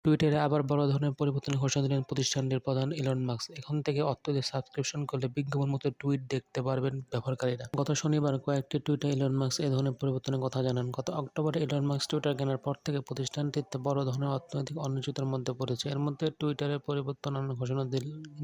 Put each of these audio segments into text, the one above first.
টুইটারে আবার বড় ধরনের পরিবর্তনের ঘোষণা দিলেন প্রতিষ্ঠানটির প্রধান ইলন মাস্ক। এখন থেকে অর্থ দিয়ে সাবস্ক্রিপশন করলে বিজ্ঞাপন মতো টুইট দেখতে পারবেন ব্যবহারকারীরা। গত শনিবার কয়েকটি টুইটে ইলন মাস্ক এ ধরনের পরিবর্তনের কথা জানান। গত অক্টোবরে ইলন মাস্ক টুইটার কেনার পর থেকে প্রতিষ্ঠানটিতে বড় ধরনের অর্থনৈতিক অনিশ্চয়তার মধ্যে পড়েছে। এর মধ্যে টুইটারের পরিবর্তন আনার ঘোষণা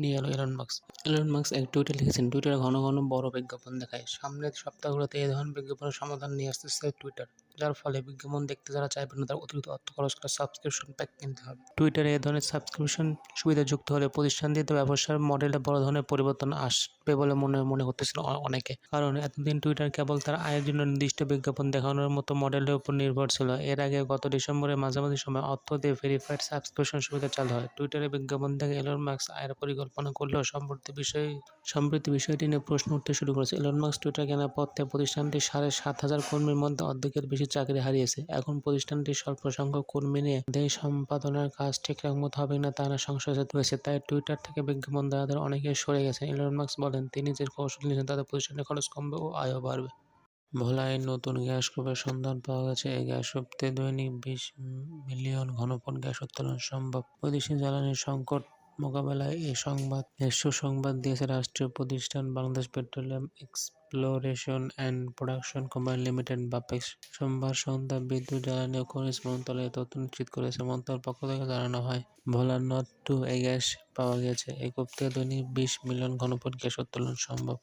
নিয়ে এলো ইলন মাস্ক। ইলন মাস্ক এক টুইটে লিখেছেন, টুইটারে ঘন ঘন বড় বিজ্ঞাপন দেখায়। সামনের সপ্তাহগুলোতে এই ধরনের বিজ্ঞাপনের সমাধান নিয়ে আসতেছে টুইটার, যার ফলে বিজ্ঞাপন দেখতে যারা চাইবেন না তারা অতিরিক্ত অর্থ খরচ করে সাবস্ক্রিপশন প্যাক কিনতে হবে। টুইটারে এ ধরনের সাবস্ক্রিপশন সুবিধা যুক্ত হলে প্রতিষ্ঠানটিতে ব্যবসার মডেলে বড় ধরনের পরিবর্তন আসবে বলে মনে করতেছিল অনেকে। কারণ এতদিন টুইটার কেবল তার আয়ের জন্য নির্দিষ্ট বিজ্ঞাপন দেখানোর মতো মডেলের উপর নির্ভর ছিল। এর আগে গত ডিসেম্বরের মাঝামাঝি সময় অর্থ দিয়ে ভেরিফাইড সাবস্ক্রিপশন সুবিধা চালু হয়। টুইটারে বিজ্ঞাপন দেখে ইলন মাস্ক আয়ের পরিকল্পনা করলেও সম্প্রতি বিষয়টি নিয়ে প্রশ্ন উঠতে শুরু করেছে। ইলন মাস্ক টুইটার কেনার পর থেকে প্রতিষ্ঠানটি 7,500 কর্মীর মধ্যে অর্ধেকের বেশি চাকরি হারিয়েছে। এখন প্রতিষ্ঠানটির স্বল্প সংখ্যক কর্মী নিয়ে দেশ সম্পাদনার কাজ ঠিকঠাক মতো হবে না তা নিয়ে সংশয় রয়েছে। তাই টুইটার থেকে বিজ্ঞাপন দেওয়াদের অনেকেই সরে গেছেন। ইলন মাস্ক বলেন, তিনি যে কৌশল নিয়েছেন তাতে প্রতিষ্ঠানের খরচ কমবে ও আয়ও বাড়বে। ভোলায় নতুন গ্যাস কূপের সন্ধান পাওয়া গেছে। এই গ্যাস কূপে দৈনিক 20 মিলিয়ন ঘনফুট গ্যাস উত্তোলন সম্ভব। বৈদেশিক জ্বালানির সংকট মোকাবেলায় এই সুসংবাদ দিয়েছে রাষ্ট্রীয় প্রতিষ্ঠান Bangladesh petroleum exploration and production company limited Bapex. সোমবার সন্ধ্যায় বিদ্যুৎ, জ্বালানি ও খনিজ মন্ত্রণালয় তথ্য নিশ্চিত করেছে। মন্ত্রণালয়ের পক্ষ থেকে জানানো হয়, ভোলা নর্থ 2 এই গ্যাস পাওয়া গেছে। এই কূপ থেকে দৈনিক 20 মিলিয়ন ঘনফুট গ্যাস উত্তোলন সম্ভব।